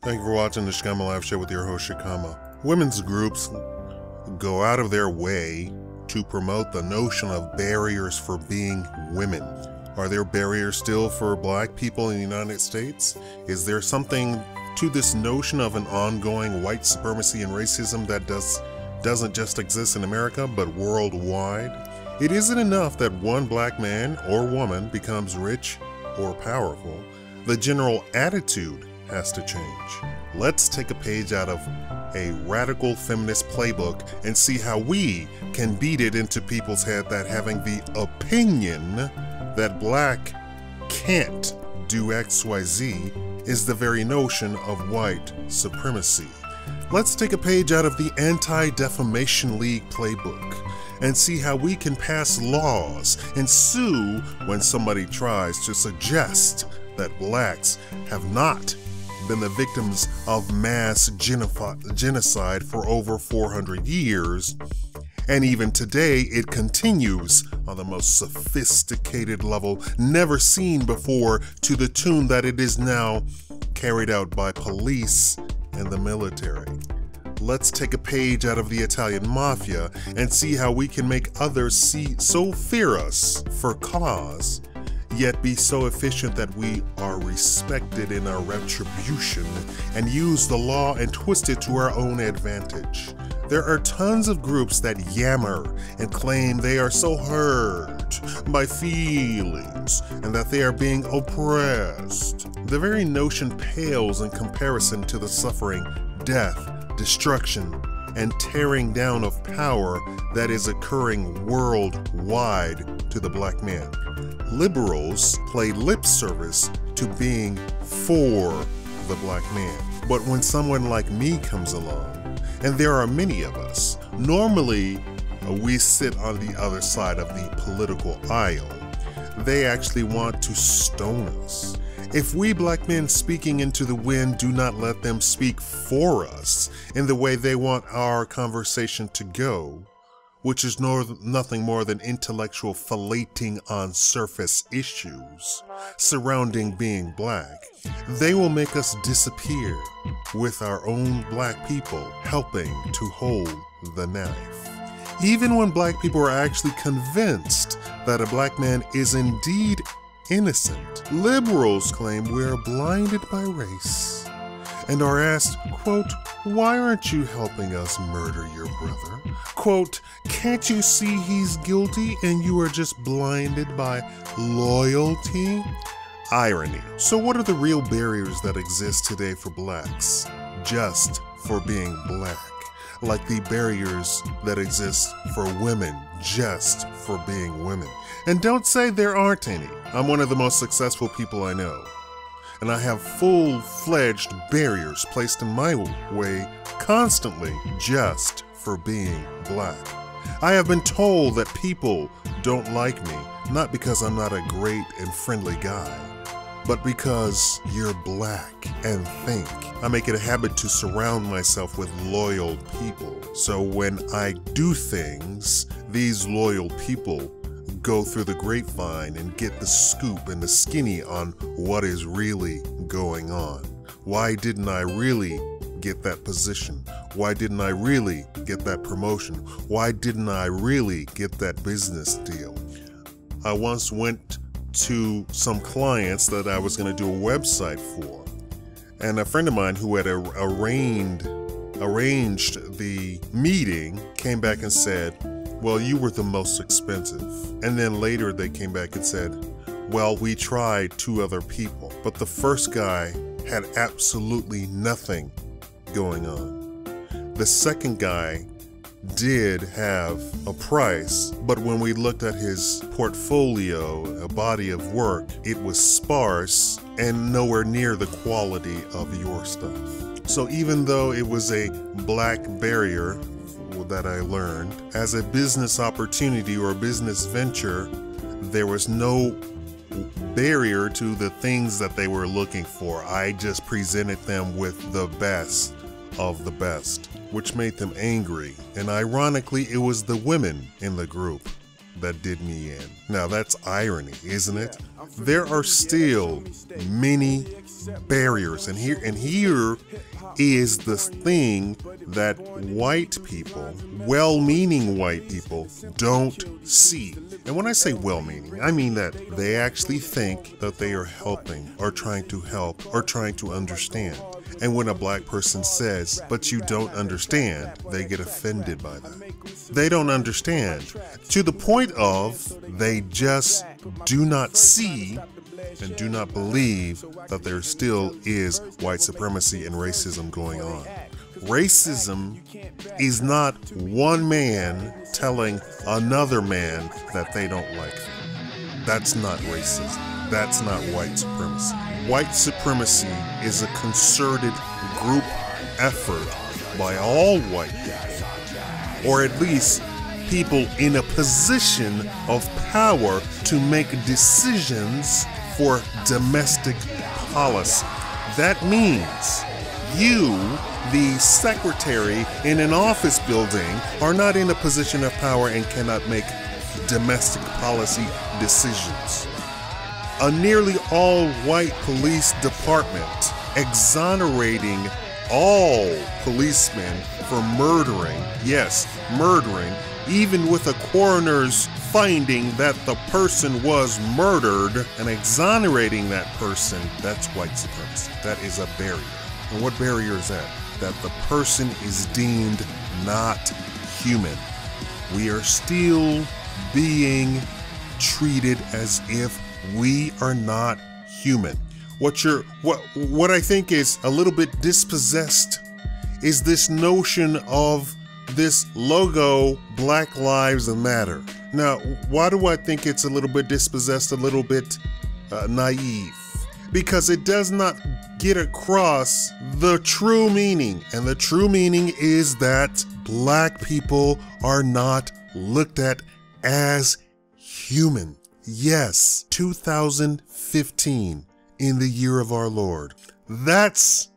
Thank you for watching the Shakaama Live Show with your host, Shakaama. Women's groups go out of their way to promote the notion of barriers for being women. Are there barriers still for black people in the United States? Is there something to this notion of an ongoing white supremacy and racism that doesn't just exist in America, but worldwide? It isn't enough that one black man or woman becomes rich or powerful. The general attitude has to change. Let's take a page out of a radical feminist playbook and see how we can beat it into people's head that having the opinion that black can't do XYZ is the very notion of white supremacy. Let's take a page out of the Anti-Defamation League playbook and see how we can pass laws and sue when somebody tries to suggest that blacks have not been the victims of mass genocide for over 400 years, and even today it continues on the most sophisticated level never seen before, to the tune that it is now carried out by police and the military. Let's take a page out of the Italian mafia and see how we can make others fear us for cause, yet be so efficient that we are respected in our retribution and use the law and twist it to our own advantage. There are tons of groups that yammer and claim they are so hurt by feelings and that they are being oppressed. The very notion pales in comparison to the suffering, death, destruction, and tearing down of power that is occurring worldwide to the black man. Liberals play lip service to being for the black man. But when someone like me comes along, and there are many of us, normally we sit on the other side of the political aisle. They actually want to stone us. If we black men speaking into the wind do not let them speak for us in the way they want our conversation to go, which is nothing more than intellectual filleting on surface issues surrounding being black, they will make us disappear with our own black people helping to hold the knife. Even when black people are actually convinced that a black man is indeed innocent, liberals claim we are blinded by race and are asked, quote, "Why aren't you helping us murder your brother?" Quote, "Can't you see he's guilty and you are just blinded by loyalty?" Irony. So what are the real barriers that exist today for blacks just for being black? Like the barriers that exist for women just for being women. And don't say there aren't any. I'm one of the most successful people I know, and I have full-fledged barriers placed in my way constantly just for being black. I have been told that people don't like me, not because I'm not a great and friendly guy, but because you're black and think. I make it a habit to surround myself with loyal people. So when I do things, these loyal people go through the grapevine and get the scoop and the skinny on what is really going on. Why didn't I really get that position? Why didn't I really get that promotion? Why didn't I really get that business deal? I once went to some clients that I was going to do a website for, and a friend of mine who had arranged the meeting came back and said, "Well, you were the most expensive." And then later they came back and said, "Well, we tried 2 other people, but the first guy had absolutely nothing going on. The second guy did have a price, but when we looked at his portfolio, a body of work, it was sparse and nowhere near the quality of your stuff." So even though it was a black barrier that I learned, as a business opportunity or a business venture, there was no barrier to the things that they were looking for. I just presented them with the best of the best, which made them angry. And ironically, it was the women in the group that did me in. Now that's irony, isn't it? There are still many barriers, and here is the thing that white people, well-meaning white people, don't see. And when I say well-meaning, I mean that they actually think that they are helping, or trying to help, or trying to understand. And when a black person says, "But you don't understand," they get offended by that. They don't understand, to the point of they just do not see and do not believe that there still is white supremacy and racism going on. Racism is not one man telling another man that they don't like them. That's not racism. That's not white supremacy. White supremacy is a concerted group effort by all white people, or at least people in a position of power to make decisions for domestic policy. That means you, the secretary in an office building, are not in a position of power and cannot make domestic policy decisions. A nearly all-white police department exonerating all policemen for murdering, yes, murdering, even with a coroner's finding that the person was murdered and exonerating that person, that's white supremacy. That is a barrier. And what barrier is that? That the person is deemed not human. We are still being treated as if we are not human. What I think is a little bit dispossessed is this notion of this logo, Black Lives Matter. Now, why do I think it's a little bit dispossessed, a little bit naive? Because it does not get across the true meaning. And the true meaning is that black people are not looked at as human. Yes, 2015, in the year of our Lord. That's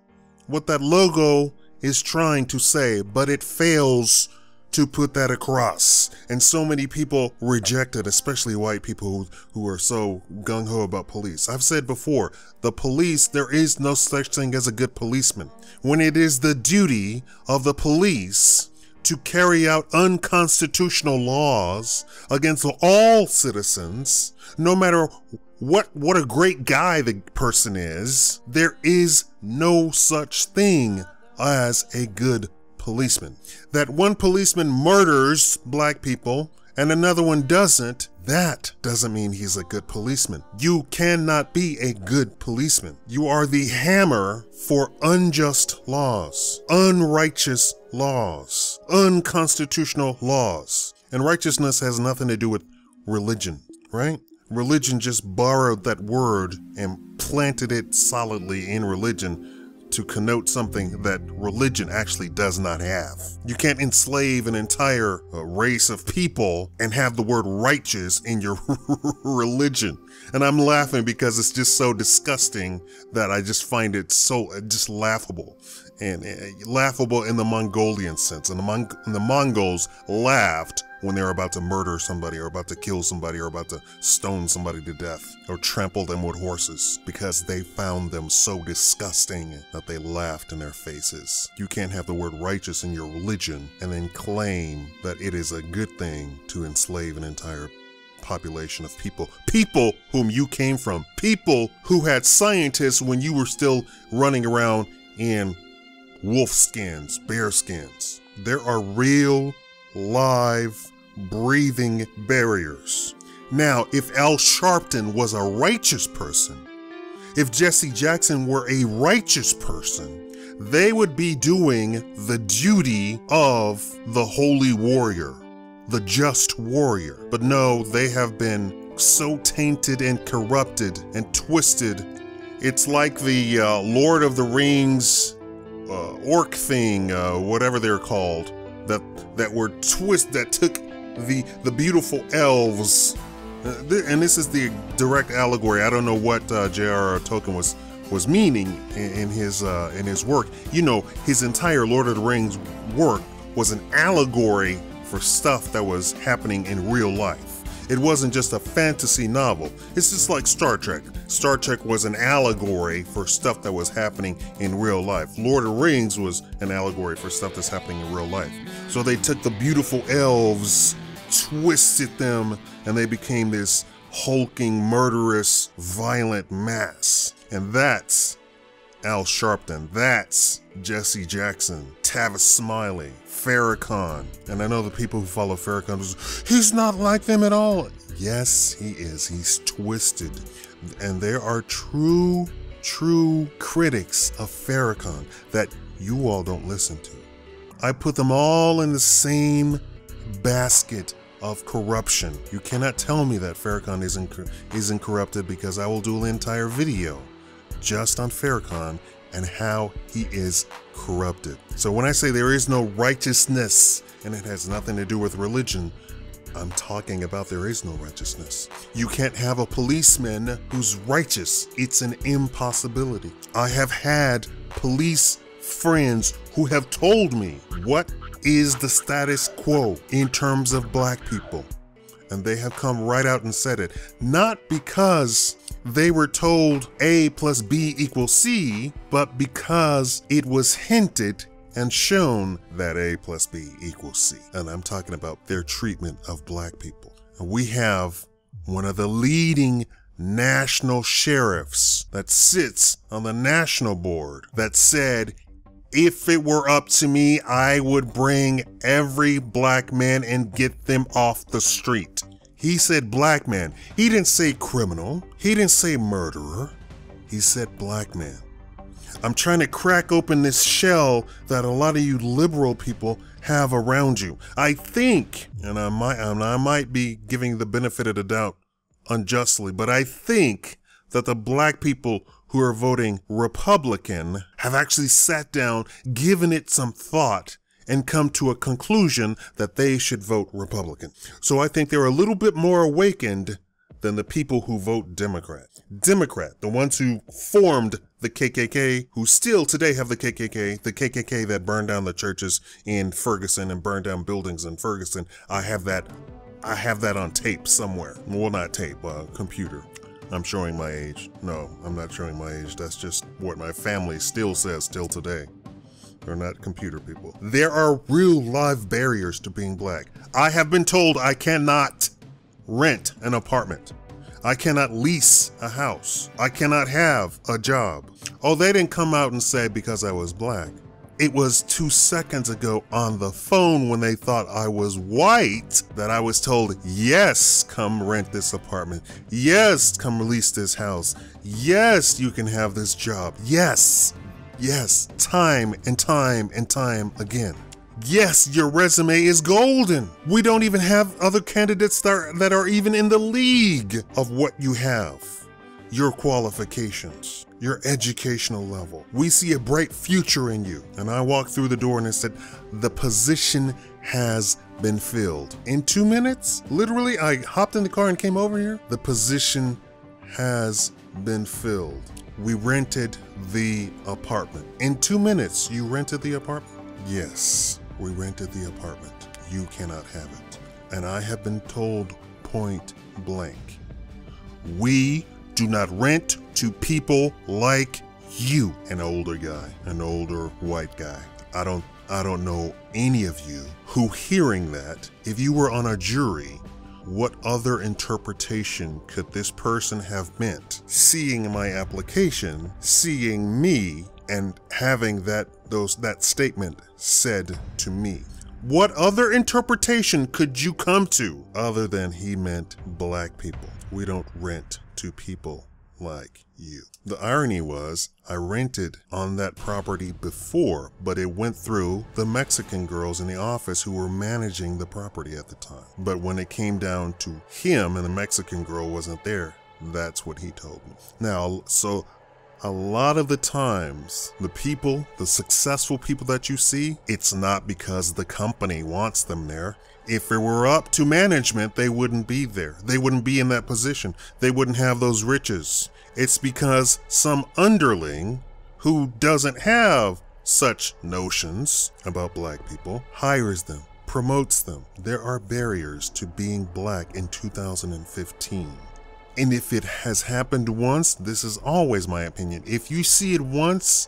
what that logo is trying to say, but it fails to put that across. And so many people reject it, especially white people who are so gung-ho about police. I've said before, the police, there is no such thing as a good policeman. When it is the duty of the police to carry out unconstitutional laws against all citizens, no matter what a great guy the person is, there is no such thing as a good policeman. That one policeman murders black people and another one doesn't, that doesn't mean he's a good policeman. You cannot be a good policeman. You are the hammer for unjust laws, unrighteous laws, unconstitutional laws. And righteousness has nothing to do with religion, right? Religion just borrowed that word and planted it solidly in religion to connote something that religion actually does not have. You can't enslave an entire race of people and have the word righteous in your religion. And I'm laughing because it's just so disgusting that I just find it so just laughable. And laughable in the Mongolian sense. And the Mongols laughed when they were about to murder somebody or about to kill somebody or about to stone somebody to death or trample them with horses, because they found them so disgusting that they laughed in their faces. You can't have the word righteous in your religion and then claim that it is a good thing to enslave an entire population of people whom you came from, people who had scientists when you were still running around in wolf skins, bear skins. There are real, live, breathing barriers. Now, if Al Sharpton was a righteous person, if Jesse Jackson were a righteous person, they would be doing the duty of the holy warrior, the just warrior. But no, they have been so tainted and corrupted and twisted. It's like the Lord of the Rings orc thing, whatever they're called, that were that took the beautiful elves, and this is the direct allegory. I don't know what J.R.R. Tolkien was meaning in his work. You know, his entire Lord of the Rings work was an allegory for stuff that was happening in real life. It wasn't just a fantasy novel. It's just like Star Trek. Star Trek was an allegory for stuff that was happening in real life. Lord of the Rings was an allegory for stuff that's happening in real life. So they took the beautiful elves, twisted them, and they became this hulking, murderous, violent mass. And that's Al Sharpton. That's Jesse Jackson, Tavis Smiley, Farrakhan. And I know the people who follow Farrakhan was, he's not like them at all. Yes, he is. He's twisted. And there are true critics of Farrakhan that you all don't listen to. I put them all in the same basket of corruption. You cannot tell me that Farrakhan isn't corrupted, because I will do an entire video just on Farrakhan and how he is corrupted. So when I say there is no righteousness, and it has nothing to do with religion, I'm talking about there is no righteousness. You can't have a policeman who's righteous. It's an impossibility. I have had police friends who have told me what is the status quo in terms of black people. And they have come right out and said it. Not because they were told A plus B equals C, but because it was hinted and shown that A plus B equals C. And I'm talking about their treatment of black people. And we have one of the leading national sheriffs that sits on the national board that said, if it were up to me, I would bring every black man and get them off the street. He said black man. He didn't say criminal. He didn't say murderer. He said black man. I'm trying to crack open this shell that a lot of you liberal people have around you. I think, and I might be giving the benefit of the doubt unjustly, but I think that the black people who are voting Republican have actually sat down, given it some thought, and come to a conclusion that they should vote Republican. So I think they're a little bit more awakened than the people who vote Democrat. Democrat, the ones who formed the KKK, who still today have the KKK that burned down the churches in Ferguson and burned down buildings in Ferguson. I have that on tape somewhere. Well, not tape, computer. I'm showing my age. No, I'm not showing my age. That's just what my family still says till today. They're not computer people. There are real live barriers to being black. I have been told I cannot rent an apartment. I cannot lease a house. I cannot have a job. Oh, they didn't come out and say because I was black. It was 2 seconds ago on the phone when they thought I was white that I was told, yes, come rent this apartment. Yes, come lease this house. Yes, you can have this job. Yes, yes, time and time and time again. Yes, your resume is golden. We don't even have other candidates that are even in the league of what you have. Your qualifications, your educational level. We see a bright future in you. And I walked through the door and it said, the position has been filled. In 2 minutes, literally, I hopped in the car and came over here. The position has been filled. We rented the apartment. In 2 minutes, you rented the apartment? Yes, we rented the apartment. You cannot have it. And I have been told point blank, we do not rent to people like you. An older guy, an older white guy. I don't know any of you who, hearing that, if you were on a jury, what other interpretation could this person have meant? Seeing my application, seeing me, and having that statement said to me. What other interpretation could you come to other than he meant black people? We don't rent to people like you. The irony was, I rented on that property before, but it went through the Mexican girls in the office who were managing the property at the time. But when it came down to him and the Mexican girl wasn't there, that's what he told me. Now, so a lot of the times, the successful people that you see, it's not because the company wants them there. If it were up to management, they wouldn't be there. They wouldn't be in that position. They wouldn't have those riches. It's because some underling who doesn't have such notions about black people hires them, promotes them. There are barriers to being black in 2015. And if it has happened once, this is always my opinion. If you see it once,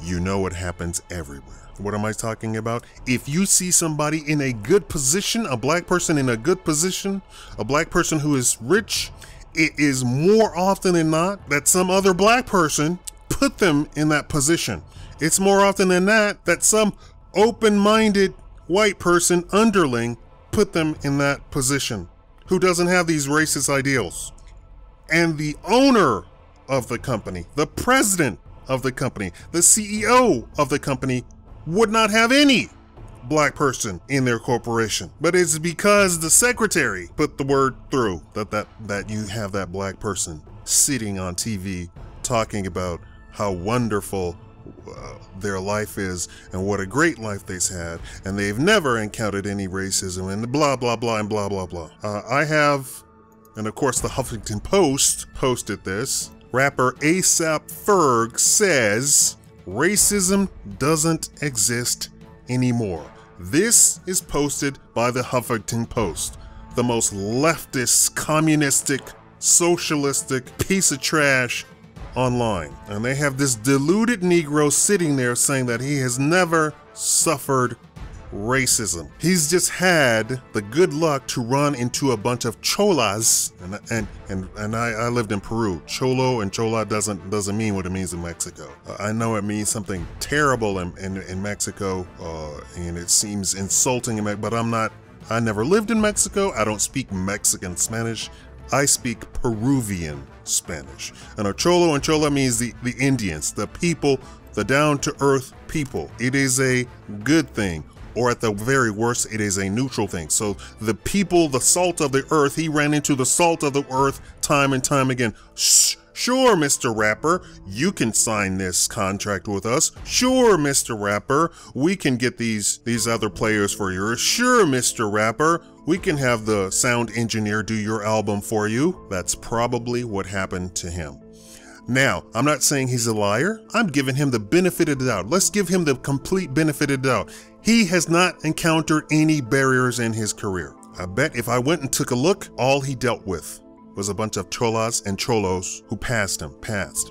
you know it happens everywhere. What am I talking about? If you see somebody in a good position, a black person in a good position, a black person who is rich, it is more often than not that some other black person put them in that position. It's more often than not that some open-minded white person, underling, put them in that position, who doesn't have these racist ideals. And the owner of the company, the president of the company, the CEO of the company would not have any black person in their corporation. But it's because the secretary put the word through that you have that black person sitting on TV talking about how wonderful their life is and what a great life they've had, and they've never encountered any racism and blah, blah, blah, and blah, blah, blah. I have, and of course the Huffington Post posted this. Rapper A$AP Ferg says, racism doesn't exist anymore. This is posted by the Huffington Post, the most leftist, communistic, socialistic piece of trash online. And they have this deluded Negro sitting there saying that he has never suffered racism. He's just had the good luck to run into a bunch of cholas, and I lived in Peru. Cholo and chola doesn't mean what it means in Mexico. I know it means something terrible in Mexico, and it seems insulting, but I never lived in Mexico. I don't speak Mexican Spanish. I speak Peruvian Spanish. And a cholo and chola means the Indians, the people, the down-to-earth people. It is a good thing. Or at the very worst, it is a neutral thing. So the people, the salt of the earth, he ran into the salt of the earth time and time again. Sure, Mr. Rapper, you can sign this contract with us. Sure, Mr. Rapper, we can get these other players for you. Sure, Mr. Rapper, we can have the sound engineer do your album for you. That's probably what happened to him. Now, I'm not saying he's a liar. I'm giving him the benefit of the doubt. Let's give him the complete benefit of the doubt. He has not encountered any barriers in his career. I bet if I went and took a look, all he dealt with was a bunch of cholas and cholos who passed him. Pass.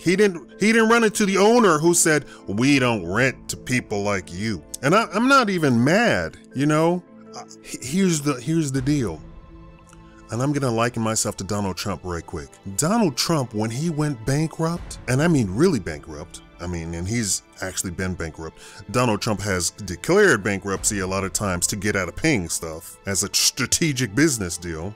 He didn't run into the owner who said, we don't rent to people like you. And I'm not even mad, you know? Here's the deal. And I'm gonna liken myself to Donald Trump right quick. Donald Trump, when he went bankrupt, and I mean really bankrupt, and he's actually been bankrupt. Donald Trump has declared bankruptcy a lot of times to get out of paying stuff as a strategic business deal.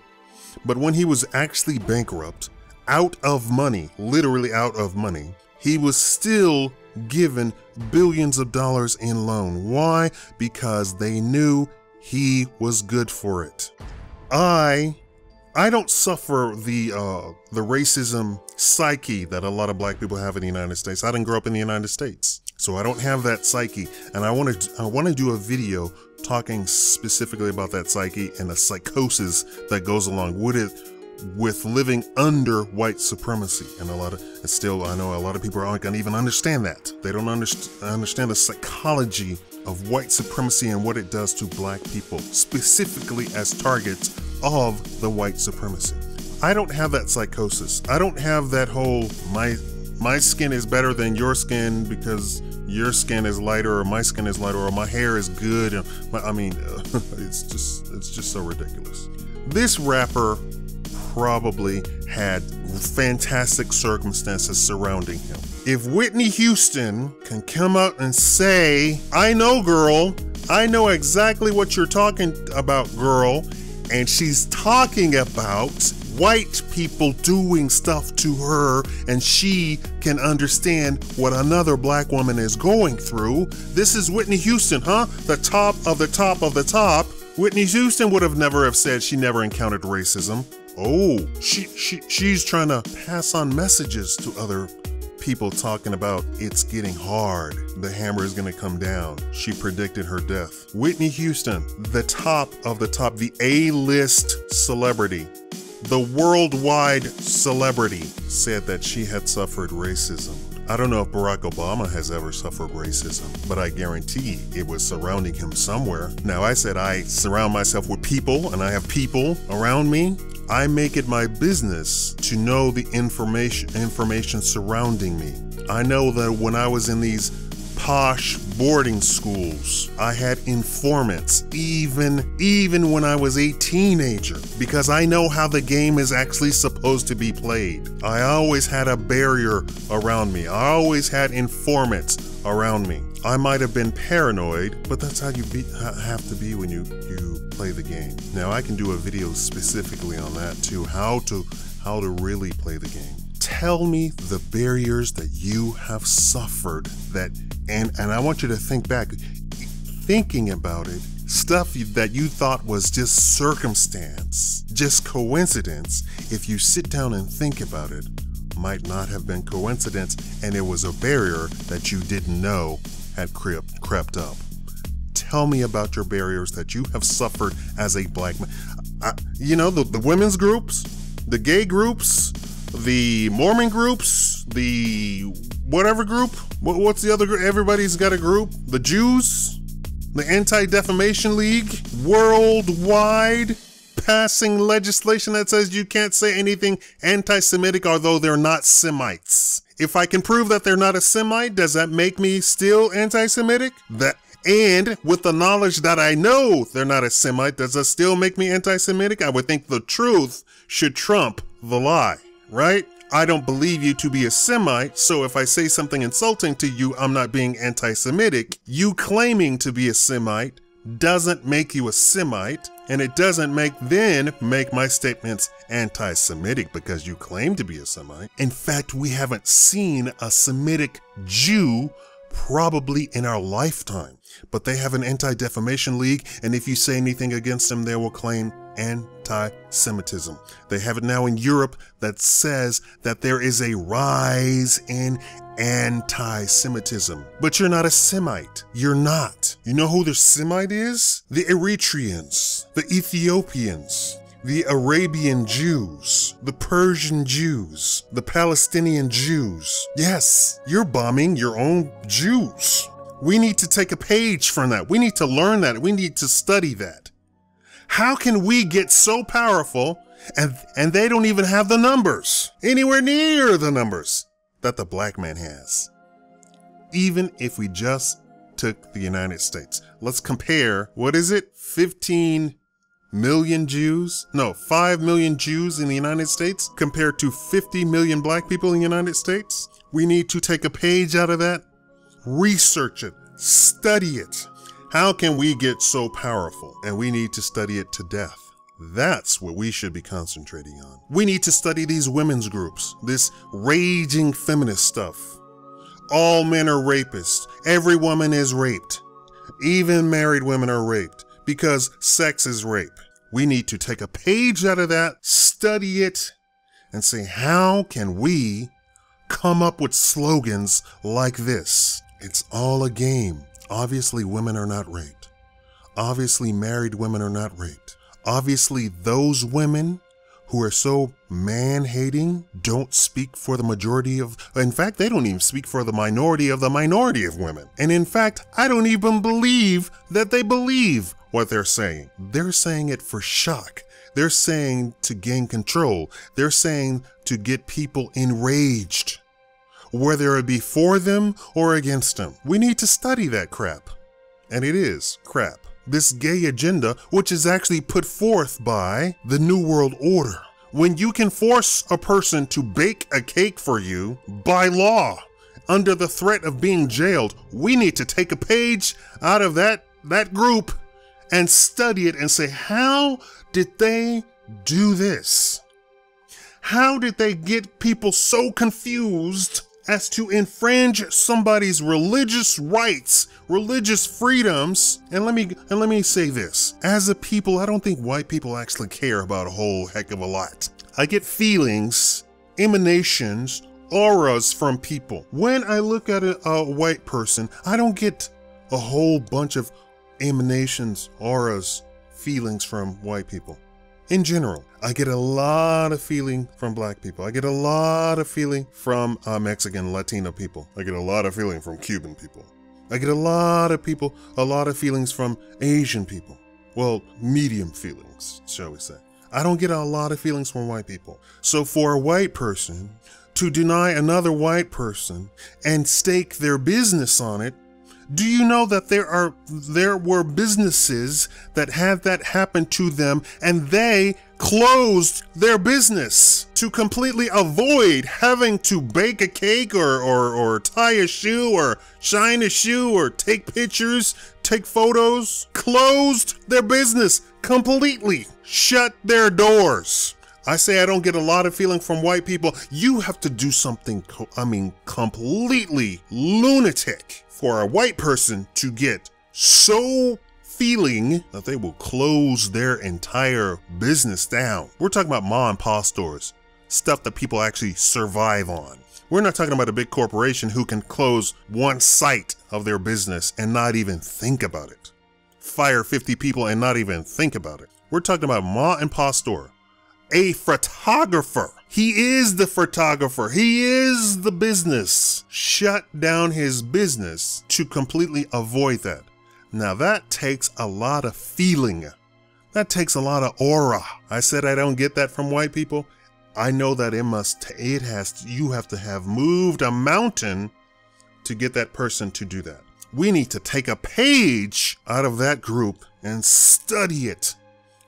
But when he was actually bankrupt, out of money, literally out of money, he was still given billions of dollars in loan. Why? Because they knew he was good for it. I don't suffer the racism psyche that a lot of black people have in the United States. I didn't grow up in the United States, so I don't have that psyche. And I want to do a video talking specifically about that psyche and the psychosis that goes along with it, with living under white supremacy. And I know a lot of people aren't gonna even understand that. They don't understand the psychology of white supremacy and what it does to black people, specifically as targets of the white supremacy. I don't have that psychosis. I don't have that whole my skin is better than your skin because your skin is lighter, or my skin is lighter, or my hair is good. It's just so ridiculous. This rapper probably had fantastic circumstances surrounding him. If Whitney Houston can come out and say, I know, girl, I know exactly what you're talking about, girl, and she's talking about white people doing stuff to her, and she can understand what another black woman is going through. This is Whitney Houston, huh? The top of the top of the top. Whitney Houston would have never have said she never encountered racism. Oh, she's trying to pass on messages to other people talking about it's getting hard. The hammer is gonna come down. She predicted her death. Whitney Houston, the top of the top, the A-list celebrity, the worldwide celebrity, said that she had suffered racism. I don't know if Barack Obama has ever suffered racism, but I guarantee it was surrounding him somewhere. Now, I said I surround myself with people, and I have people around me. I make it my business to know the information surrounding me. I know that when I was in these posh boarding schools, I had informants even when I was a teenager, because I know how the game is actually supposed to be played. I always had a barrier around me. I always had informants around me. I might have been paranoid, but that's how you have to be when you play the game. Now, I can do a video specifically on that too, how to really play the game. Tell me the barriers that you have suffered and I want you to think back, thinking about it, stuff that you thought was just circumstance, just coincidence. If you sit down and think about it, might not have been coincidence, and it was a barrier that you didn't know had crept up. Tell me about your barriers that you have suffered as a black man. You know, the women's groups, the gay groups, the Mormon groups, the whatever group. What's the other group? Everybody's got a group. The Jews, the Anti-Defamation League, worldwide, passing legislation that says you can't say anything anti-Semitic, although they're not Semites. If I can prove that they're not a Semite, does that make me still anti-Semitic? And with the knowledge that I know they're not a Semite, does that still make me anti-Semitic? I would think the truth should trump the lie, right? I don't believe you to be a Semite, so if I say something insulting to you, I'm not being anti-Semitic. You claiming to be a Semite doesn't make you a Semite, and it doesn't make my statements anti-Semitic because you claim to be a Semite. In fact, we haven't seen a Semitic Jew probably in our lifetime, but they have an Anti-Defamation League, and if you say anything against them, they will claim anti-Semitism. They have it now in Europe that says that there is a rise in anti-Semitism. But you're not a Semite. You're not. You know who the Semite is? The Eritreans, the Ethiopians, the Arabian Jews, the Persian Jews, the Palestinian Jews. Yes, you're bombing your own Jews. We need to take a page from that. We need to learn that. We need to study that. How can we get so powerful and they don't even have the numbers, anywhere near the numbers that the black man has? Even if we just took the United States. Let's compare, what is it? 15 million Jews? No, 5 million Jews in the United States compared to 50 million black people in the United States. We need to take a page out of that, research it, study it. How can we get so powerful? And we need to study it to death. That's what we should be concentrating on. We need to study these women's groups, this raging feminist stuff. All men are rapists. Every woman is raped. Even married women are raped because sex is rape. We need to take a page out of that, study it, and say, how can we come up with slogans like this? It's all a game. Obviously, women are not raped. Obviously, married women are not raped. Obviously, those women who are so man-hating don't speak for the majority of, in fact, they don't even speak for the minority of women. And in fact, I don't even believe that they believe what they're saying. They're saying it for shock. They're saying to gain control. They're saying to get people enraged, whether it be for them or against them. We need to study that crap. And it is crap. This gay agenda, which is actually put forth by the New World Order. When you can force a person to bake a cake for you by law, under the threat of being jailed, we need to take a page out of that group and study it and say, how did they do this? How did they get people so confused as to infringe somebody's religious rights, religious freedoms? And let me say this. As a people, I don't think white people actually care about a whole heck of a lot. I get feelings, emanations, auras from people. When I look at a white person, I don't get a whole bunch of emanations, auras, feelings from white people. in general. I get a lot of feeling from black people. I get a lot of feeling from Mexican, Latino people. I get a lot of feeling from Cuban people. I get a lot of feelings from Asian people. Well, medium feelings, shall we say. I don't get a lot of feelings from white people. So for a white person to deny another white person and stake their business on it, do you know that there were businesses that had that happen to them and they closed their business to completely avoid having to bake a cake or tie a shoe or shine a shoe or take pictures, take photos, closed their business completely, shut their doors. I say I don't get a lot of feeling from white people. You have to do something, completely lunatic for a white person to get so feeling that they will close their entire business down. We're talking about mom and pop stores, stuff that people actually survive on. We're not talking about a big corporation who can close one site of their business and not even think about it. Fire 50 people and not even think about it. We're talking about mom and pop store. A photographer. He is the photographer. He is the business. Shut down his business to completely avoid that. Now that takes a lot of feeling. That takes a lot of aura. I said I don't get that from white people. I know that you have to have moved a mountain to get that person to do that. We need to take a page out of that group and study it.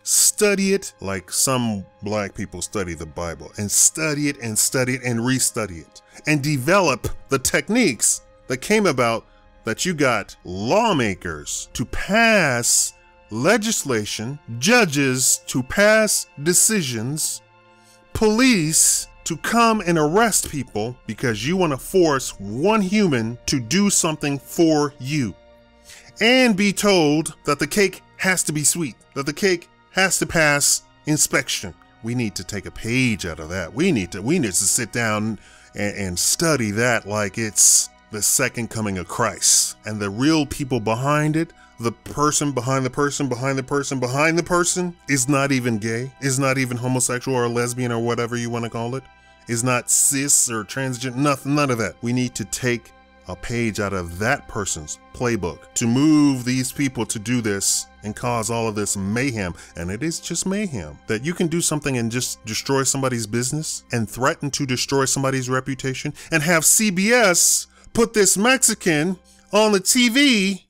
Study it like some black people study the Bible, and study it and study it and restudy it and develop the techniques that came about, that you got lawmakers to pass legislation, judges to pass decisions, police to come and arrest people because you want to force one human to do something for you, and be told that the cake has to be sweet, that the cake has to pass inspection. We need to take a page out of that. We need to sit down and study that like it's the second coming of Christ. And the real people behind it, the person behind the person behind the person behind the person, is not even gay, is not even homosexual or lesbian or whatever you want to call it, is not cis or transgender, none of that. We need to take a page out of that person's playbook to move these people to do this and cause all of this mayhem. And it is just mayhem that you can do something and just destroy somebody's business and threaten to destroy somebody's reputation, and have CBS put this Mexican on the TV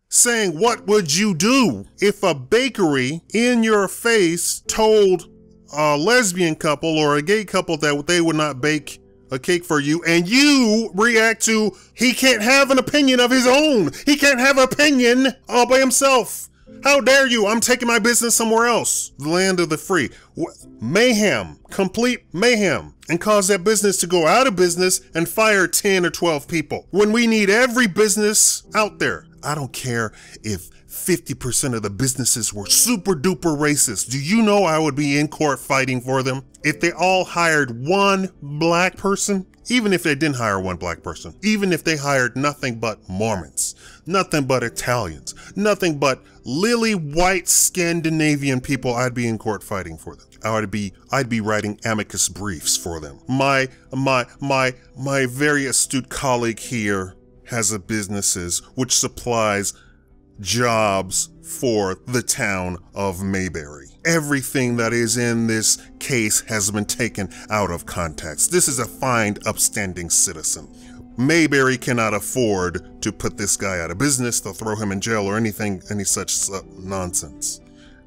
saying, what would you do if a bakery in your face told a lesbian couple or a gay couple that they would not bake a cake for you, and you react to, he can't have an opinion of his own. He can't have an opinion all by himself. How dare you? I'm taking my business somewhere else. The land of the free. Mayhem, complete mayhem, and cause that business to go out of business and fire 10 or 12 people when we need every business out there. I don't care if 50% of the businesses were super duper racist. Do you know I would be in court fighting for them? If they all hired one black person, even if they didn't hire one black person, even if they hired nothing but Mormons, nothing but Italians, nothing but lily white Scandinavian people, I'd be in court fighting for them. I'd be writing amicus briefs for them. My very astute colleague here has a businesses which supplies jobs for the town of Mayberry. Everything that is in this case has been taken out of context. This is a fine, upstanding citizen. Mayberry cannot afford to put this guy out of business, to throw him in jail or any such nonsense.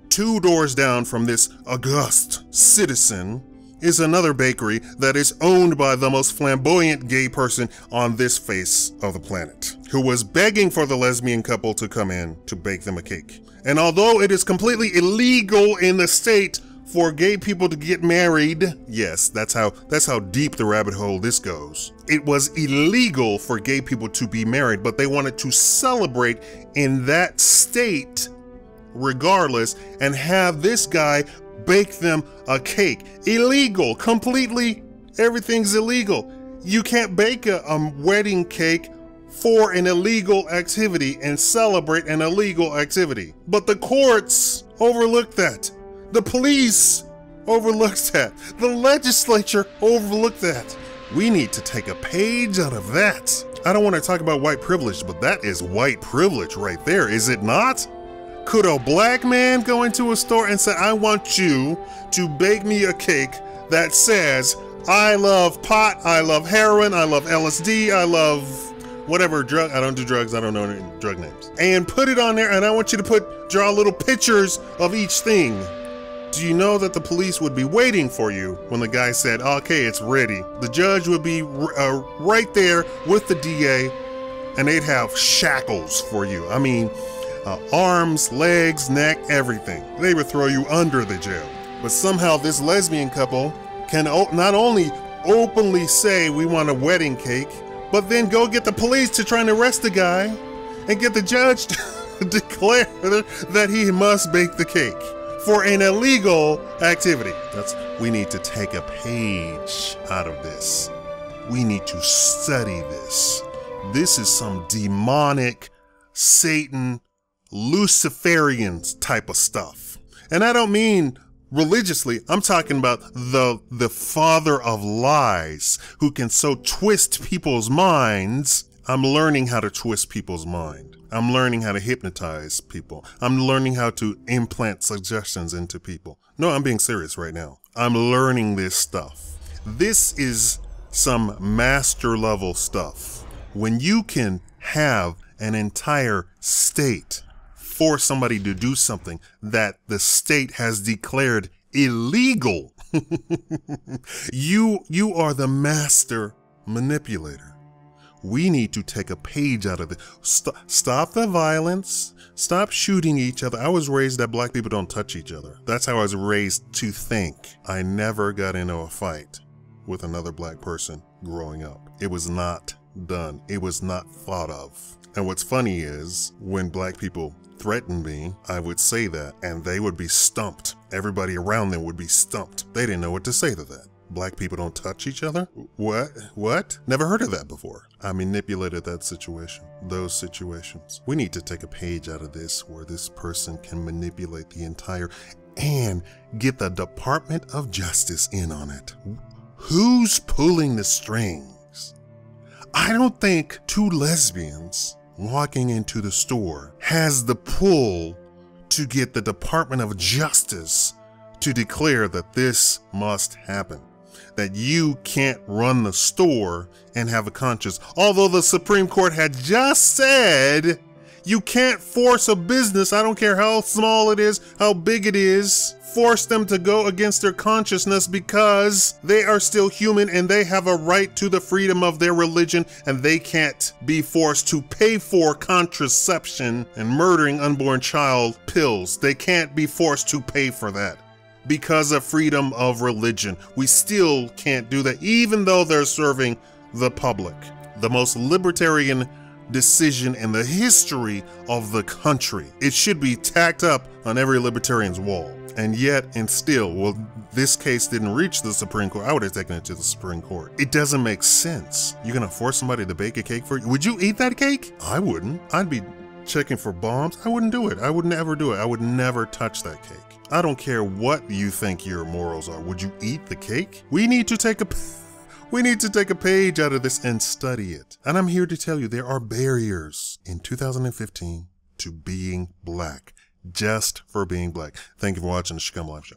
2 doors down from this august citizen is another bakery that is owned by the most flamboyant gay person on this face of the planet, who was begging for the lesbian couple to come in to bake them a cake. And although it is completely illegal in the state for gay people to get married, yes, that's how deep the rabbit hole this goes. It was illegal for gay people to be married, but they wanted to celebrate in that state regardless and have this guy bake them a cake. Illegal, completely, everything's illegal. You can't bake a wedding cake for an illegal activity and celebrate an illegal activity. But the courts overlooked that. The police overlooked that. The legislature overlooked that. We need to take a page out of that. I don't want to talk about white privilege, but that is white privilege right there, is it not? Could a black man go into a store and say, I want you to bake me a cake that says, I love pot, I love heroin, I love LSD, I love whatever drug, I don't do drugs, I don't know any drug names. And put it on there, and I want you to draw little pictures of each thing. Do you know that the police would be waiting for you when the guy said, okay, it's ready? The judge would be right there with the DA, and they'd have shackles for you. I mean, arms, legs, neck, everything. They would throw you under the jail. But somehow this lesbian couple can not only openly say we want a wedding cake, but then go get the police to try and arrest the guy and get the judge to declare that he must bake the cake for an illegal activity. We need to take a page out of this. We need to study this. This is some demonic, Satan, Luciferian type of stuff. And I don't mean religiously, I'm talking about the father of lies who can so twist people's minds. I'm learning how to twist people's mind. I'm learning how to hypnotize people. I'm learning how to implant suggestions into people. No, I'm being serious right now. I'm learning this stuff. This is some master level stuff. When you can have an entire state force somebody to do something that the state has declared illegal, you are the master manipulator. We need to take a page out of it. Stop the violence. Stop shooting each other. I was raised that black people don't touch each other. That's how I was raised to think. I never got into a fight with another black person growing up. It was not done. It was not thought of. And what's funny is when black people threatened me, I would say that and they would be stumped. Everybody around them would be stumped. They didn't know what to say to that. Black people don't touch each other? What? Never heard of that before. I manipulated that situation, those situations. We need to take a page out of this where this person can manipulate the entire and get the Department of Justice in on it. Who's pulling the strings? I don't think two lesbians walking into the store has the pull to get the Department of Justice to declare that this must happen. That you can't run the store and have a conscience. Although the Supreme Court had just said you can't force a business, I don't care how small it is, how big it is, force them to go against their consciousness because they are still human and they have a right to the freedom of their religion and they can't be forced to pay for contraception and murdering unborn child pills. They can't be forced to pay for that. Because of freedom of religion, we still can't do that, even though they're serving the public. The most libertarian decision in the history of the country. It should be tacked up on every libertarian's wall. And yet, and still, well, this case didn't reach the Supreme Court. I would have taken it to the Supreme Court. It doesn't make sense. You're gonna force somebody to bake a cake for you? Would you eat that cake? I wouldn't. I'd be checking for bombs. I wouldn't do it. I would never do it. I would never touch that cake. I don't care what you think your morals are. Would you eat the cake? We need to take a page out of this and study it. And I'm here to tell you there are barriers in 2015 to being black, just for being black. Thank you for watching the Shakaama Live Show.